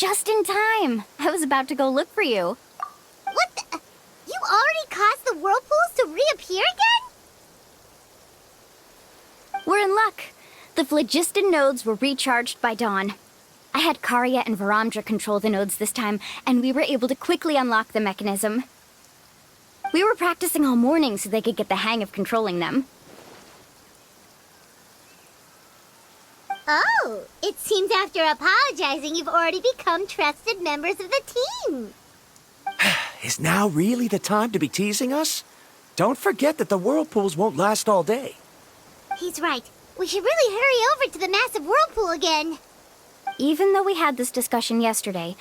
Just in time. I was about to go look for you. What the? You already caused the whirlpools to reappear again? We're in luck. The phlogiston nodes were recharged by dawn. I had Karya and Viramnda control the nodes this time, and we were able to quickly unlock the mechanism. We were practicing all morning so they could get the hang of controlling them. Oh, it seems after apologizing, you've already become trusted members of the team. Is now really the time to be teasing us? Don't forget that the whirlpools won't last all day. He's right. We should really hurry over to the massive whirlpool again. Even though we had this discussion yesterday,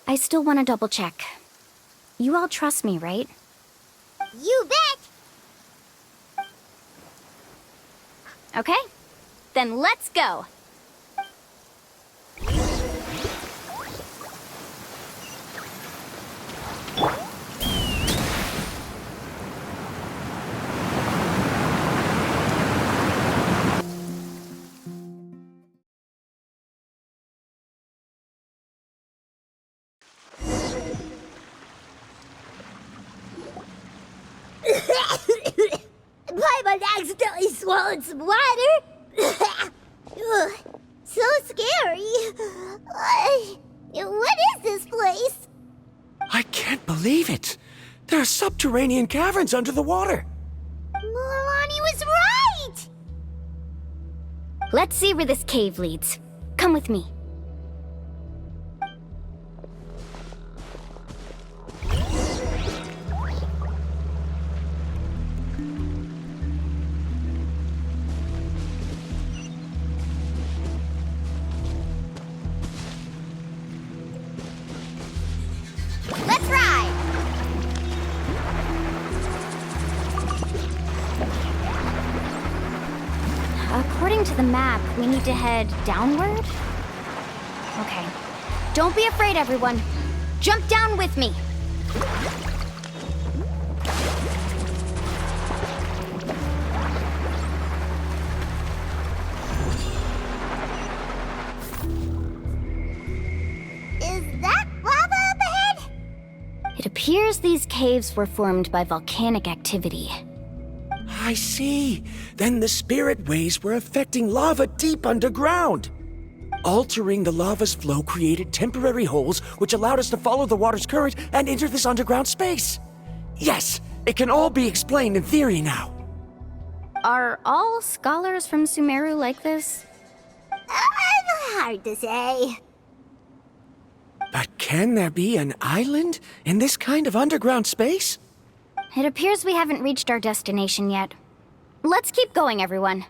I still want to double check. You all trust me, right? You bet! Okay, then let's go. Paimon accidentally swallowed some water. Ugh, so scary. What is this place? I can't believe it. There are subterranean caverns under the water. Mualani was right! Let's see where this cave leads. Come with me. Let's ride! According to the map, we need to head downward? Okay. Don't be afraid, everyone. Jump down with me. Is that lava up ahead? It appears these caves were formed by volcanic activity. I see. Then the spirit waves were affecting lava deep underground. Altering the lava's flow created temporary holes which allowed us to follow the water's current and enter this underground space. Yes, it can all be explained in theory now. Are all scholars from Sumeru like this? Hard to say. But can there be an island in this kind of underground space? It appears we haven't reached our destination yet. Let's keep going, everyone.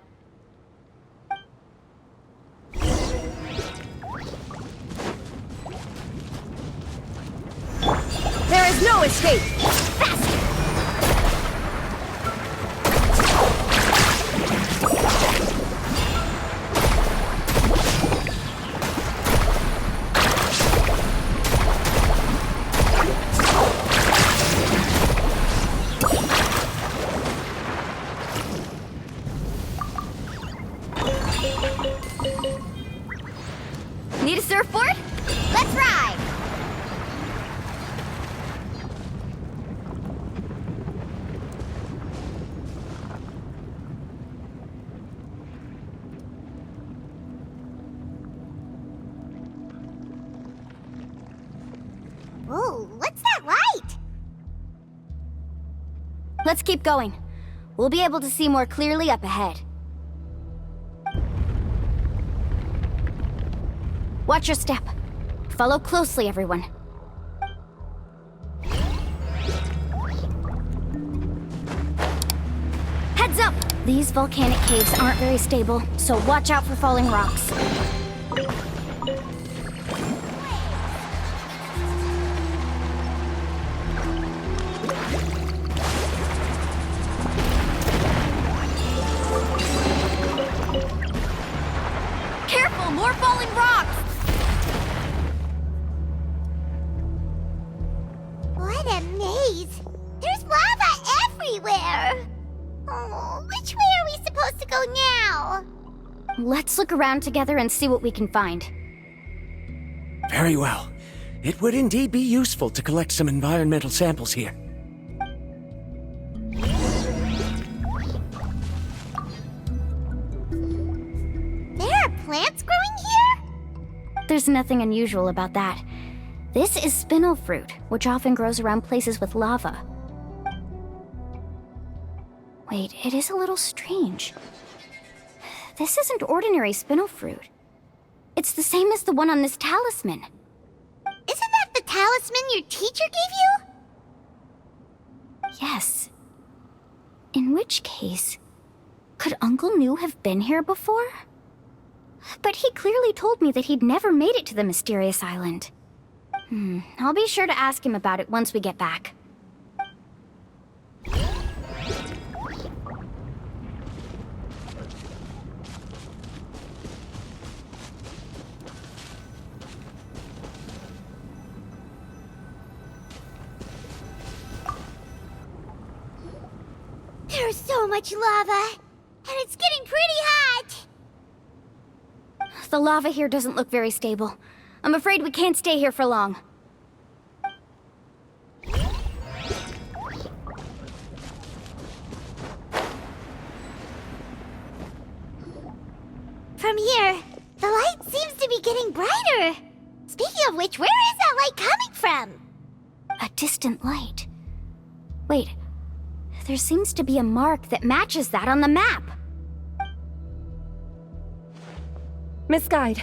There is no escape! Faster! Need a surfboard? Let's ride! Whoa, what's that light? Let's keep going. We'll be able to see more clearly up ahead. Watch your step. Follow closely, everyone. Heads up! These volcanic caves aren't very stable, so watch out for falling rocks. Careful! More falling rocks! What a maze! There's lava everywhere! Oh, which way are we supposed to go now? Let's look around together and see what we can find. Very well. It would indeed be useful to collect some environmental samples here. There are plants growing here? There's nothing unusual about that. This is spinel fruit, which often grows around places with lava. Wait, it is a little strange. This isn't ordinary spinel fruit. It's the same as the one on this talisman. Isn't that the talisman your teacher gave you? Yes. In which case, could Uncle New have been here before? But he clearly told me that he'd never made it to the mysterious island. I'll be sure to ask him about it once we get back. There's so much lava, and it's getting pretty hot. The lava here doesn't look very stable. I'm afraid we can't stay here for long. From here, the light seems to be getting brighter. Speaking of which, where is that light coming from? A distant light. Wait, there seems to be a mark that matches that on the map. Miss Guide,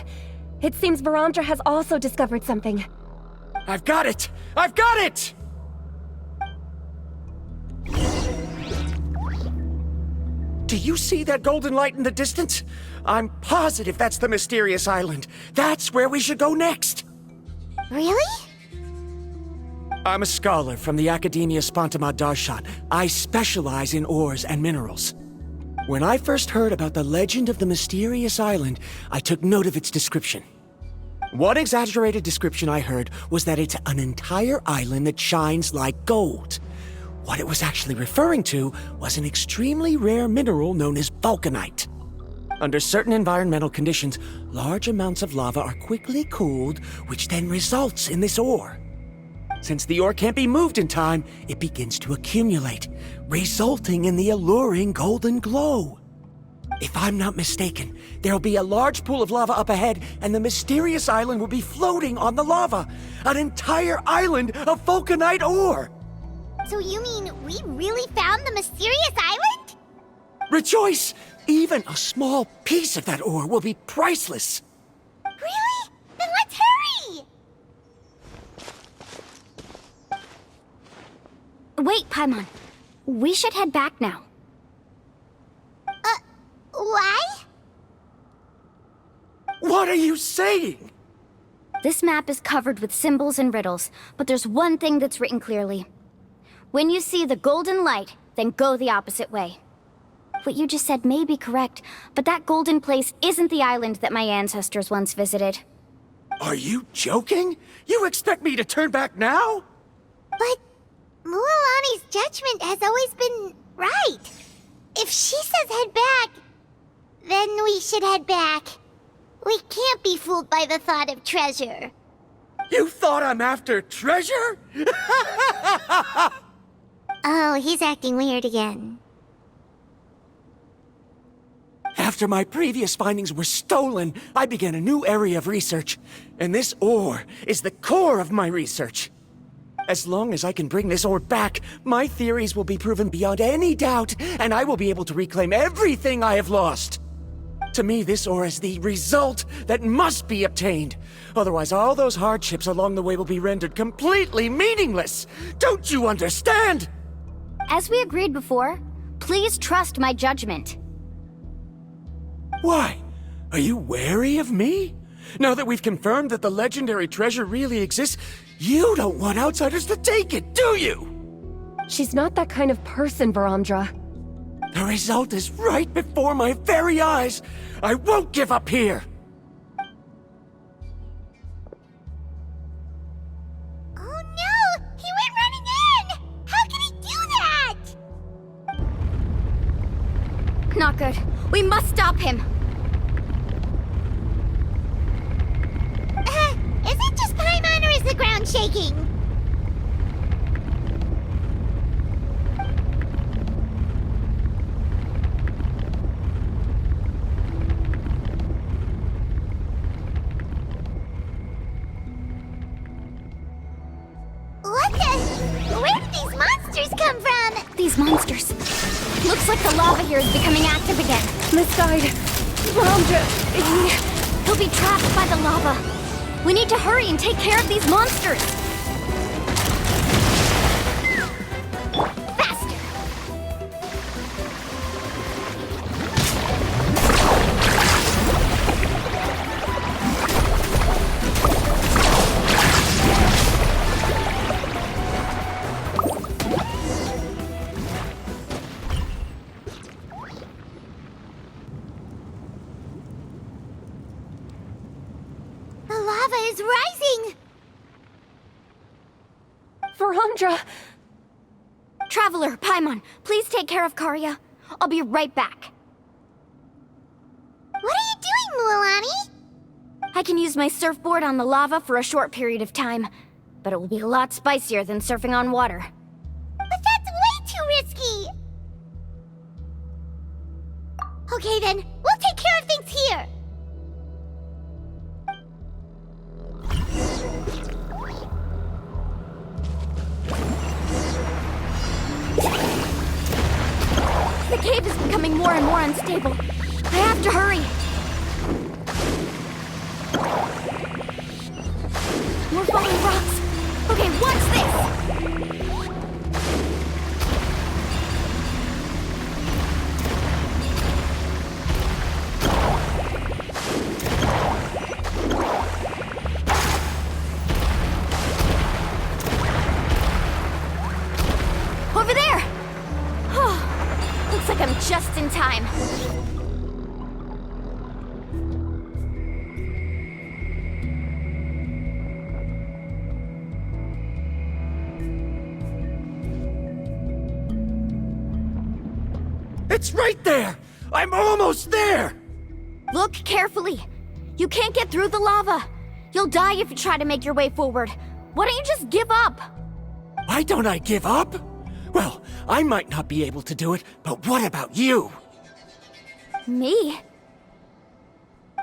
it seems Viramnda has also discovered something. I've got it! I've got it! Do you see that golden light in the distance? I'm positive that's the mysterious island. That's where we should go next. Really? I'm a scholar from the Academia Spontima Darshan. I specialize in ores and minerals. When I first heard about the legend of the mysterious island, I took note of its description. One exaggerated description I heard was that it's an entire island that shines like gold. What it was actually referring to was an extremely rare mineral known as vulcanite. Under certain environmental conditions, large amounts of lava are quickly cooled, which then results in this ore. Since the ore can't be moved in time, it begins to accumulate, resulting in the alluring golden glow. If I'm not mistaken, there'll be a large pool of lava up ahead, and the mysterious island will be floating on the lava. An entire island of vulcanite ore! So you mean we really found the mysterious island? Rejoice! Even a small piece of that ore will be priceless. Really? Then let's hurry! Wait, Paimon. We should head back now. Why? What are you saying? This map is covered with symbols and riddles, but there's one thing that's written clearly. When you see the golden light, then go the opposite way. What you just said may be correct, but that golden place isn't the island that my ancestors once visited. Are you joking? You expect me to turn back now? But Mualani's judgment has always been right. If she says head back, then we should head back. We can't be fooled by the thought of treasure. You thought I'm after treasure? Oh, he's acting weird again. After my previous findings were stolen, I began a new area of research. And this ore is the core of my research. As long as I can bring this ore back, my theories will be proven beyond any doubt, and I will be able to reclaim everything I have lost. To me, this ore is the result that must be obtained. Otherwise, all those hardships along the way will be rendered completely meaningless. Don't you understand? As we agreed before, please trust my judgment. Why? Are you wary of me? Now that we've confirmed that the legendary treasure really exists, you don't want outsiders to take it, do you? She's not that kind of person, Viramnda. The result is right before my very eyes. I won't give up here. Oh no! He went running in! How can he do that? Not good. We must stop him. Is it shaking! What the? Where did these monsters come from? These monsters. Looks like the lava here is becoming active again. Misguide. Viramnda, He'll be trapped by the lava. We need to hurry and take care of these monsters. Faster! The lava is rising! Viramnda! Traveler, Paimon, please take care of Karya. I'll be right back. What are you doing, Mualani? I can use my surfboard on the lava for a short period of time, but it will be a lot spicier than surfing on water. But that's way too risky! Okay then, we'll take care of things here! The cave is becoming more and more unstable. I have to hurry. More falling rocks. Okay, watch this! Over there! Looks like I'm just in time. It's right there! I'm almost there! Look carefully. You can't get through the lava. You'll die if you try to make your way forward. Why don't you just give up? Why don't I give up? Well, I might not be able to do it, but what about you? Me?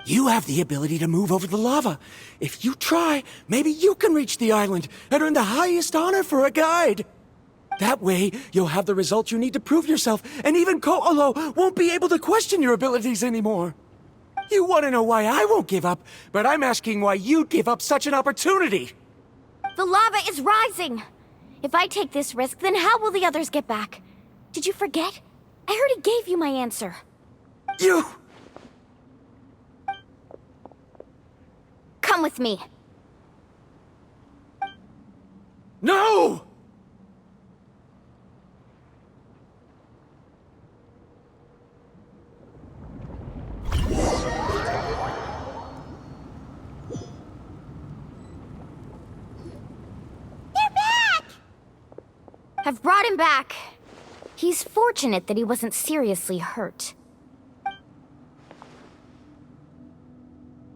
You have the ability to move over the lava. If you try, maybe you can reach the island and earn the highest honor for a guide. That way, you'll have the results you need to prove yourself, and even Ko'olo won't be able to question your abilities anymore. You want to know why I won't give up, but I'm asking why you'd give up such an opportunity. The lava is rising. If I take this risk, then how will the others get back? Did you forget? I already gave you my answer. You... Come with me. No! I've brought him back. He's fortunate that he wasn't seriously hurt.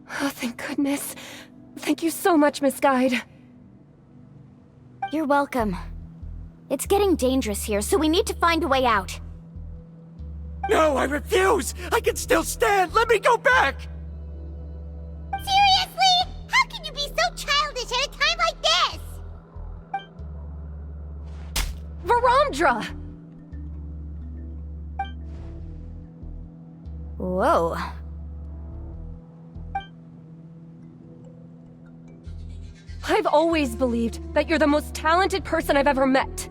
Oh, thank goodness. Thank you so much, Misguide. You're welcome. It's getting dangerous here, so we need to find a way out. No, I refuse! I can still stand! Let me go back! Seriously? How can you be so childish at a time like this? Viramnda! Whoa. I've always believed that you're the most talented person I've ever met.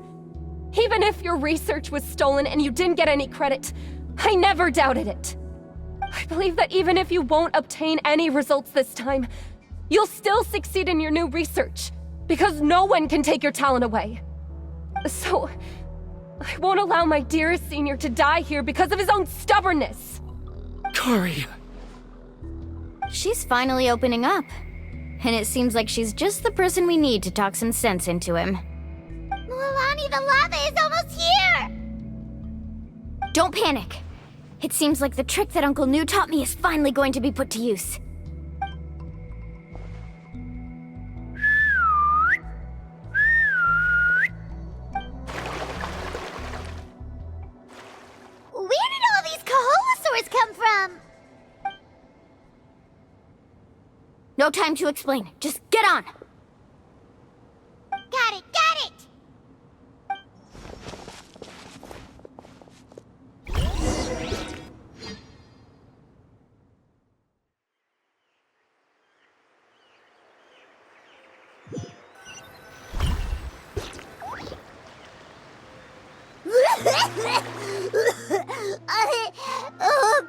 Even if your research was stolen and you didn't get any credit, I never doubted it. I believe that even if you won't obtain any results this time, you'll still succeed in your new research, because no one can take your talent away. So, I won't allow my dearest senior to die here because of his own stubbornness. Karya. She's finally opening up. And it seems like she's just the person we need to talk some sense into him. Mualani, the lava is almost here! Don't panic. It seems like the trick that Uncle Nu taught me is finally going to be put to use. No time to explain. Just get on! Got it, got it!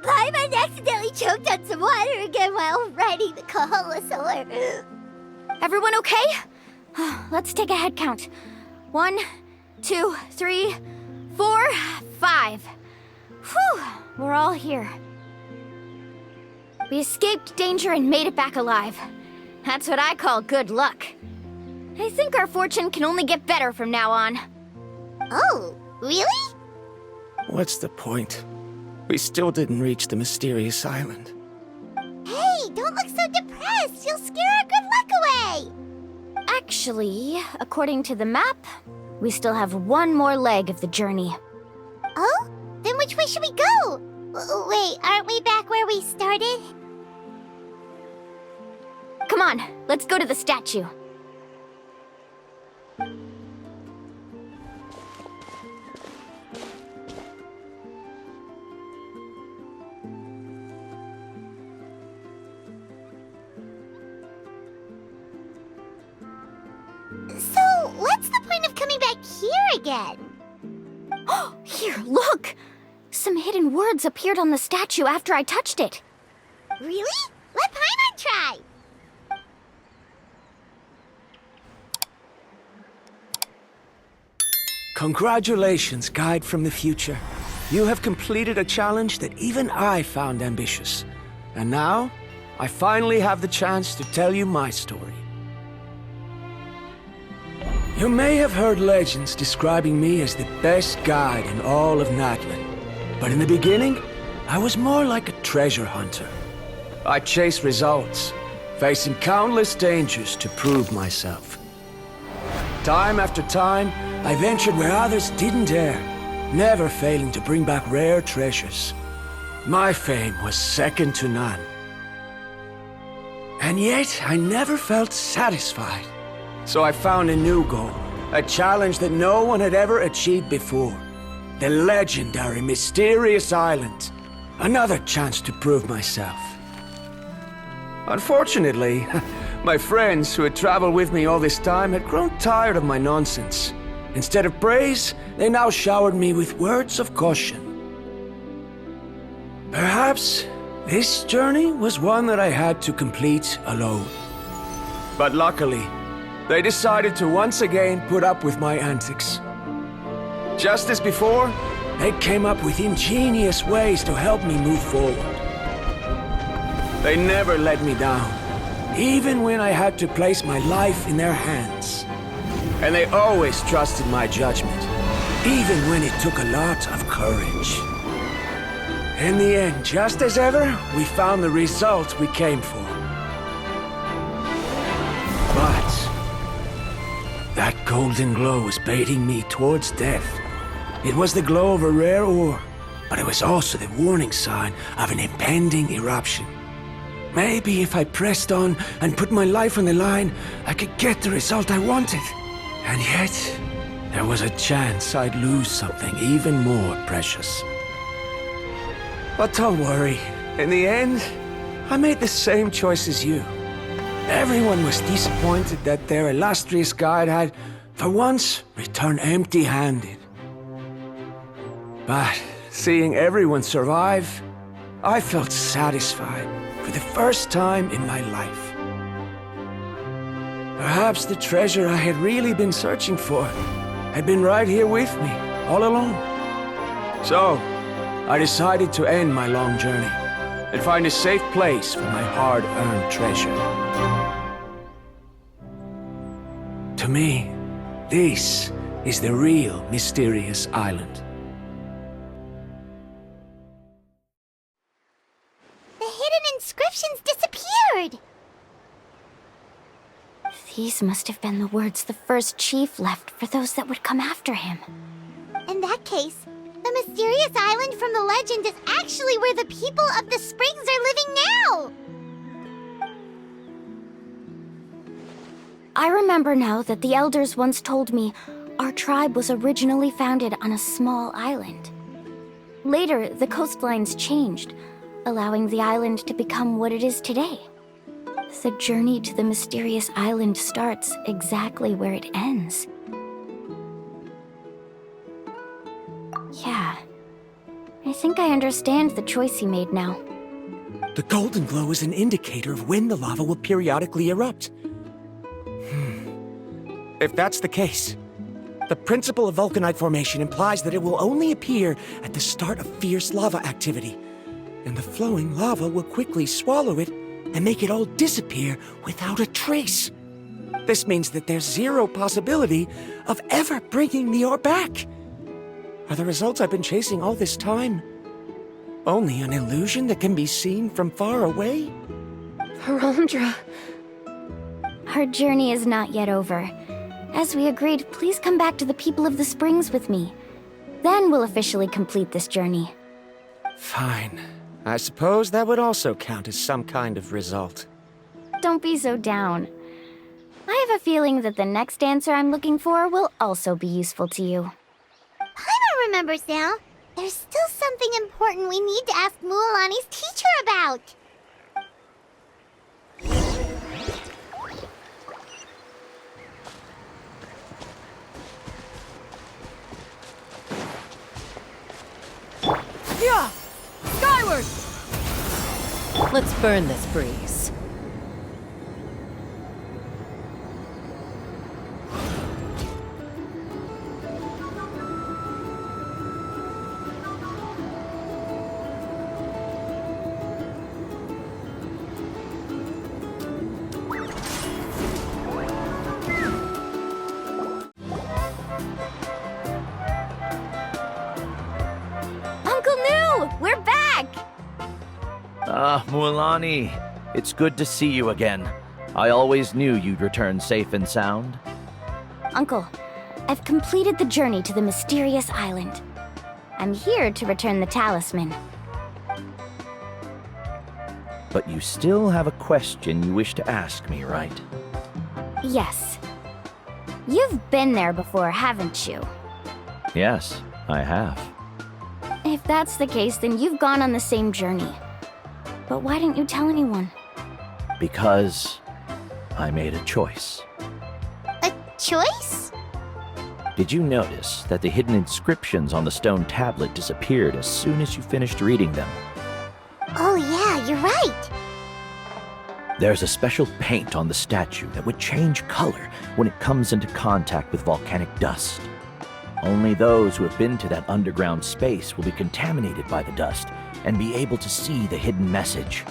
Paimon accidentally choked on some water again while riding the Kaholosaur. Everyone okay? Let's take a head count. 1, 2, 3, 4, 5. Whew, we're all here. We escaped danger and made it back alive. That's what I call good luck. I think our fortune can only get better from now on. Oh, really? What's the point? We still didn't reach the mysterious island. Hey, don't look so depressed. You'll scare our good luck away. Actually, according to the map, we still have one more leg of the journey. Oh? Then which way should we go? Wait, aren't we back where we started? Come on, let's go to the statue. So, what's the point of coming back here again? Here, look! Some hidden words appeared on the statue after I touched it. Really? Let Paimon try! Congratulations, guide from the future. You have completed a challenge that even I found ambitious. And now, I finally have the chance to tell you my story. You may have heard legends describing me as the best guide in all of Natlan. But in the beginning, I was more like a treasure hunter. I chased results, facing countless dangers to prove myself. Time after time, I ventured where others didn't dare, never failing to bring back rare treasures. My fame was second to none. And yet, I never felt satisfied. So I found a new goal, a challenge that no one had ever achieved before. The legendary Mysterious Island. Another chance to prove myself. Unfortunately, my friends who had traveled with me all this time had grown tired of my nonsense. Instead of praise, they now showered me with words of caution. Perhaps this journey was one that I had to complete alone. But luckily, they decided to once again put up with my antics. Just as before, they came up with ingenious ways to help me move forward. They never let me down, even when I had to place my life in their hands. And they always trusted my judgment, even when it took a lot of courage. In the end, just as ever, we found the result we came for. But that golden glow was baiting me towards death. It was the glow of a rare ore, but it was also the warning sign of an impending eruption. Maybe if I pressed on and put my life on the line, I could get the result I wanted. And yet, there was a chance I'd lose something even more precious. But don't worry, in the end, I made the same choice as you. Everyone was disappointed that their illustrious guide had, for once, returned empty-handed. But seeing everyone survive, I felt satisfied for the first time in my life. Perhaps the treasure I had really been searching for had been right here with me, all along. So, I decided to end my long journey and find a safe place for my hard-earned treasure. To me, this is the real Mysterious Island. The hidden inscriptions disappeared! These must have been the words the first chief left for those that would come after him. In that case, the mysterious island from the legend is actually where the people of the springs are living now! I remember now that the elders once told me our tribe was originally founded on a small island. Later, the coastlines changed, allowing the island to become what it is today. The journey to the mysterious island starts exactly where it ends. Yeah. I think I understand the choice he made now. The golden glow is an indicator of when the lava will periodically erupt. If that's the case, the principle of vulcanite formation implies that it will only appear at the start of fierce lava activity, and the flowing lava will quickly swallow it and make it all disappear without a trace. This means that there's zero possibility of ever bringing the ore back. Are the results I've been chasing all this time only an illusion that can be seen from far away? Viramnda. Our journey is not yet over. As we agreed, please come back to the People of the Springs with me. Then we'll officially complete this journey. Fine. I suppose that would also count as some kind of result. Don't be so down. I have a feeling that the next answer I'm looking for will also be useful to you. Paimon remembers now. There's still something important we need to ask Mualani's teacher about. Yeah! Skyward! Let's burn this breeze. Uncle New! We're back! Mualani, it's good to see you again. I always knew you'd return safe and sound. Uncle, I've completed the journey to the mysterious island. I'm here to return the talisman. But you still have a question you wish to ask me, right? Yes. You've been there before, haven't you? Yes, I have. If that's the case, then you've gone on the same journey. But why didn't you tell anyone? Because I made a choice. A choice? Did you notice that the hidden inscriptions on the stone tablet disappeared as soon as you finished reading them? Oh yeah, you're right. There's a special paint on the statue that would change color when it comes into contact with volcanic dust. Only those who have been to that underground space will be contaminated by the dust and be able to see the hidden message.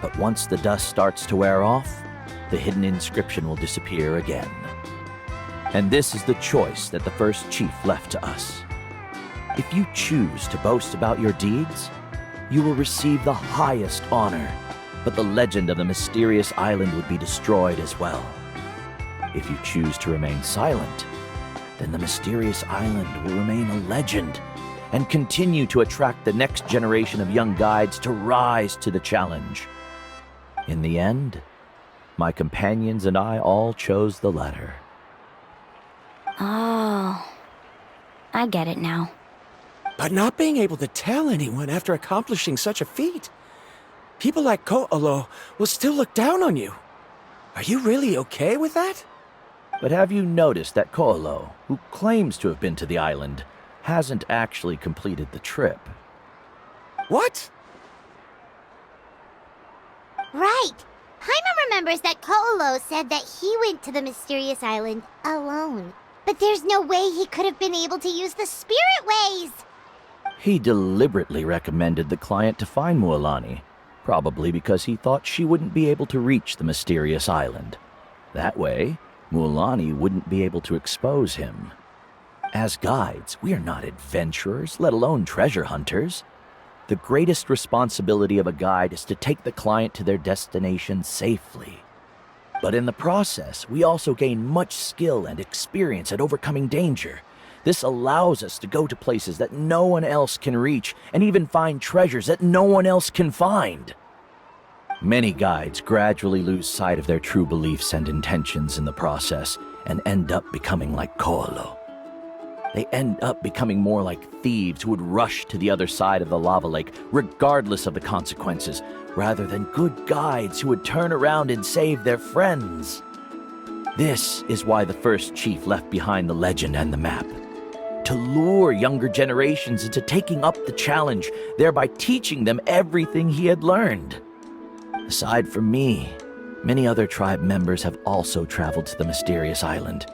But once the dust starts to wear off, the hidden inscription will disappear again. And this is the choice that the first chief left to us. If you choose to boast about your deeds, you will receive the highest honor, but the legend of the mysterious island would be destroyed as well. If you choose to remain silent, then the mysterious island will remain a legend and continue to attract the next generation of young guides to rise to the challenge. In the end, my companions and I all chose the latter. Oh, I get it now. But not being able to tell anyone after accomplishing such a feat. People like Ko'olo will still look down on you. Are you really okay with that? But have you noticed that Ko'olo, who claims to have been to the island, hasn't actually completed the trip? What? Right. Paimon remembers that Ko'olo said that he went to the mysterious island alone. But there's no way he could have been able to use the spirit ways. He deliberately recommended the client to find Mualani, probably because he thought she wouldn't be able to reach the mysterious island. That way, Mualani wouldn't be able to expose him. As guides, we are not adventurers, let alone treasure hunters. The greatest responsibility of a guide is to take the client to their destination safely. But in the process, we also gain much skill and experience at overcoming danger. This allows us to go to places that no one else can reach, and even find treasures that no one else can find. Many guides gradually lose sight of their true beliefs and intentions in the process and end up becoming like Koalo. They end up becoming more like thieves who would rush to the other side of the lava lake regardless of the consequences, rather than good guides who would turn around and save their friends. This is why the first chief left behind the legend and the map. To lure younger generations into taking up the challenge, thereby teaching them everything he had learned. Aside from me, many other tribe members have also traveled to the mysterious island.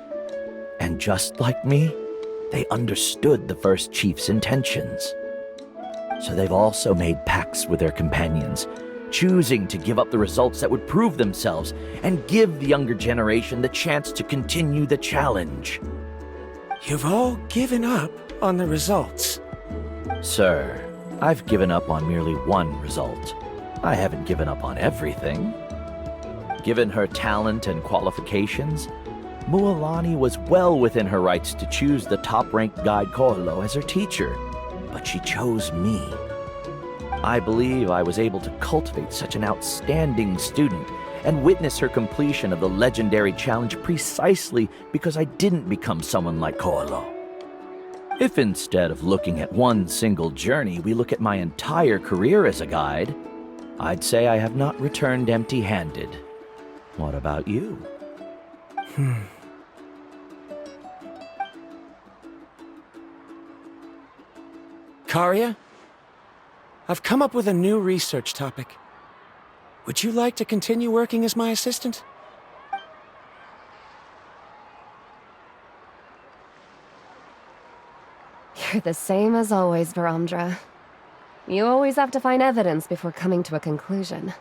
And just like me, they understood the first chief's intentions. So they've also made pacts with their companions, choosing to give up the results that would prove themselves and give the younger generation the chance to continue the challenge. You've all given up on the results. Sir, I've given up on merely one result. I haven't given up on everything. Given her talent and qualifications, Mualani was well within her rights to choose the top-ranked guide Koalo as her teacher, but she chose me. I believe I was able to cultivate such an outstanding student and witness her completion of the legendary challenge precisely because I didn't become someone like Koalo. If instead of looking at one single journey, we look at my entire career as a guide, I'd say I have not returned empty-handed. What about you? Karia? I've come up with a new research topic. Would you like to continue working as my assistant? You're the same as always, Viramnda. You always have to find evidence before coming to a conclusion.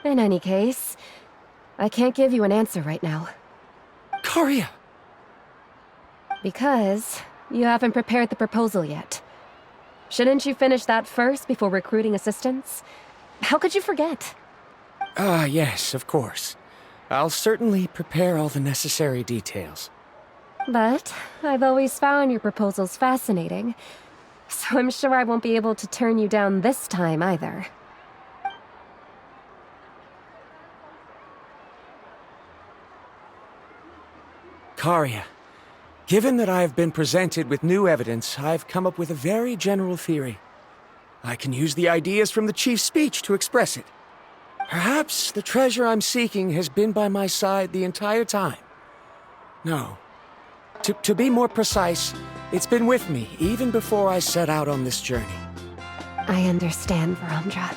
In any case, I can't give you an answer right now. Karia! Because you haven't prepared the proposal yet. Shouldn't you finish that first before recruiting assistants? How could you forget? Yes, of course. I'll certainly prepare all the necessary details. But I've always found your proposals fascinating, so I'm sure I won't be able to turn you down this time either. Karia, given that I have been presented with new evidence, I've come up with a very general theory. I can use the ideas from the chief's speech to express it. Perhaps the treasure I'm seeking has been by my side the entire time. No. To be more precise, it's been with me even before I set out on this journey. I understand, Viramnda.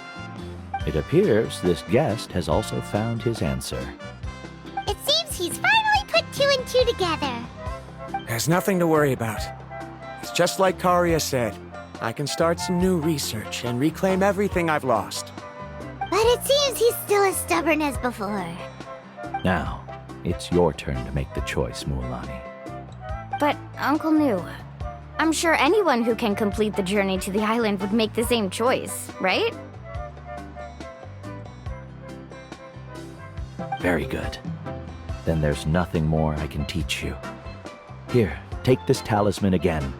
It appears this guest has also found his answer. It seems he's finally put two and two together. There's nothing to worry about. It's just like Karia said. I can start some new research and reclaim everything I've lost. But it seems he's still as stubborn as before. Now, it's your turn to make the choice, Mualani. But, Uncle Nu, I'm sure anyone who can complete the journey to the island would make the same choice, right? Very good. Then there's nothing more I can teach you. Here, take this talisman again.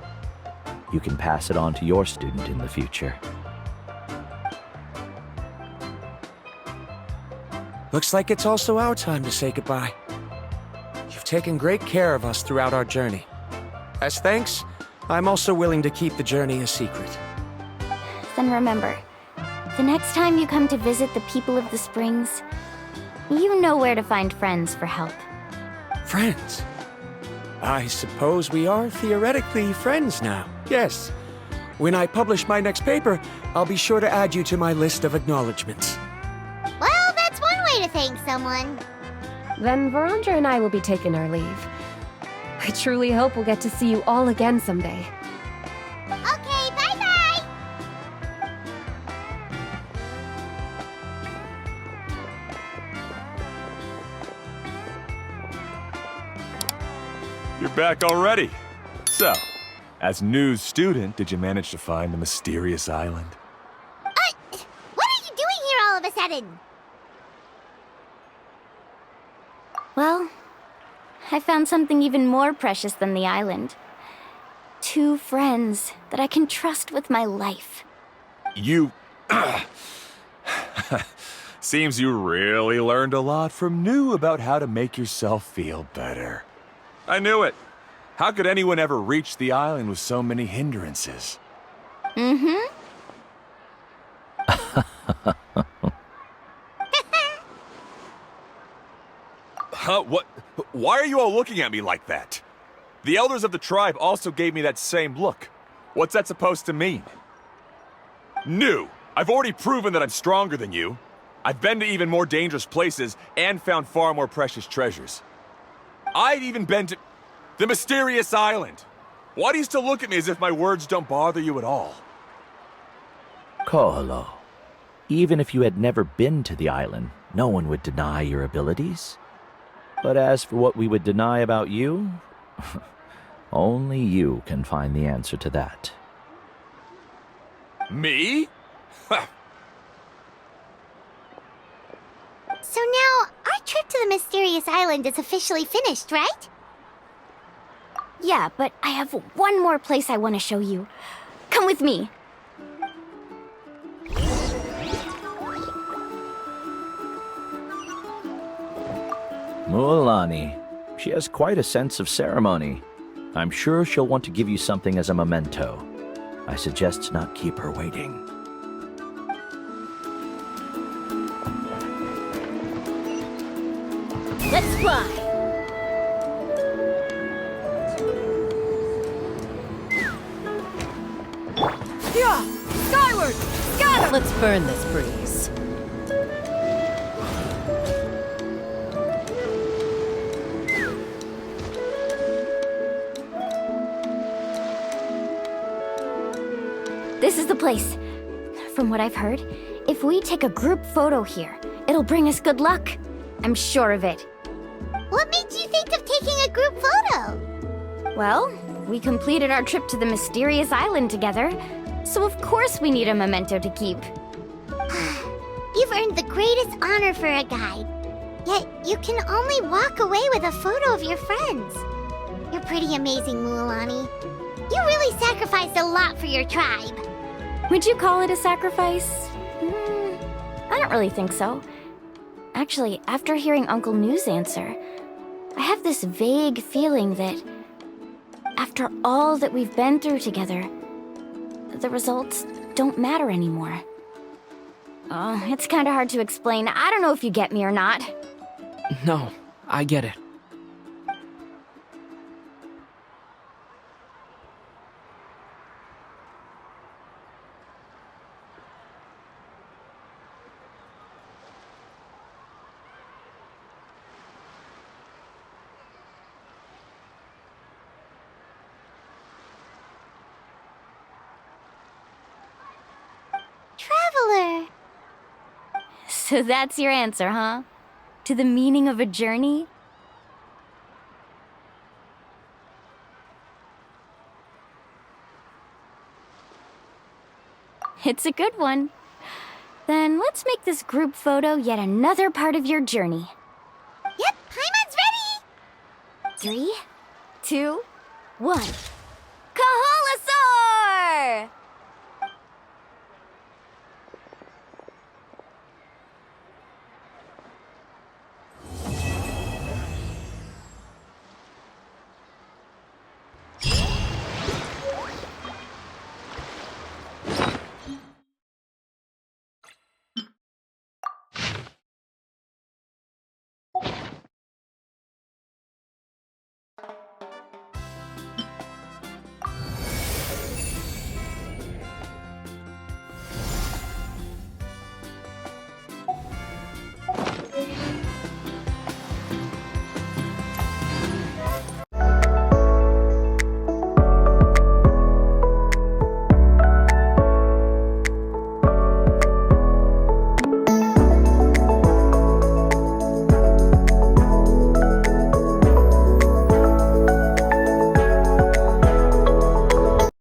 You can pass it on to your student in the future. Looks like it's also our time to say goodbye. You've taken great care of us throughout our journey. As thanks, I'm also willing to keep the journey a secret. Then remember, the next time you come to visit the people of the springs, you know where to find friends for help. Friends? I suppose we are theoretically friends now, yes. When I publish my next paper, I'll be sure to add you to my list of acknowledgements. Well, that's one way to thank someone. Then Viramnda and I will be taking our leave. I truly hope we'll get to see you all again someday. Okay, bye-bye! You're back already. So, as new student, did you manage to find the mysterious island? What are you doing here all of a sudden? Well, I found something even more precious than the island. 2 friends that I can trust with my life. You... Seems you really learned a lot from New about how to make yourself feel better. I knew it. How could anyone ever reach the island with so many hindrances? Mm-hmm. Huh? What? Why are you all looking at me like that? The elders of the tribe also gave me that same look. What's that supposed to mean? New! I've already proven that I'm stronger than you. I've been to even more dangerous places and found far more precious treasures. I've even been to the mysterious island. Why do you still look at me as if my words don't bother you at all? Koholo, even if you had never been to the island, no one would deny your abilities. But as for what we would deny about you, only you can find the answer to that. Me? So now, our trip to the mysterious island is officially finished, right? Yeah, but I have one more place I want to show you. Come with me. Mualani. She has quite a sense of ceremony. I'm sure she'll want to give you something as a memento. I suggest not keep her waiting. Let's fly. Yeah! Skyward! Scatter! Let's burn this breeze. This is the place. From what I've heard, if we take a group photo here, it'll bring us good luck. I'm sure of it. What made you think of taking a group photo? Well, we completed our trip to the mysterious island together, so of course we need a memento to keep. You've earned the greatest honor for a guide. Yet, you can only walk away with a photo of your friends. You're pretty amazing, Mualani. You really sacrificed a lot for your tribe. Would you call it a sacrifice? I don't really think so. Actually, after hearing Uncle New's answer, I have this vague feeling that after all that we've been through together, the results don't matter anymore. Oh, it's kind of hard to explain. I don't know if you get me or not. No, I get it. Traveler! So that's your answer, huh? To the meaning of a journey? It's a good one. Then let's make this group photo yet another part of your journey. Yep, Paimon's ready! 3, 2, 1. Kaholasaur!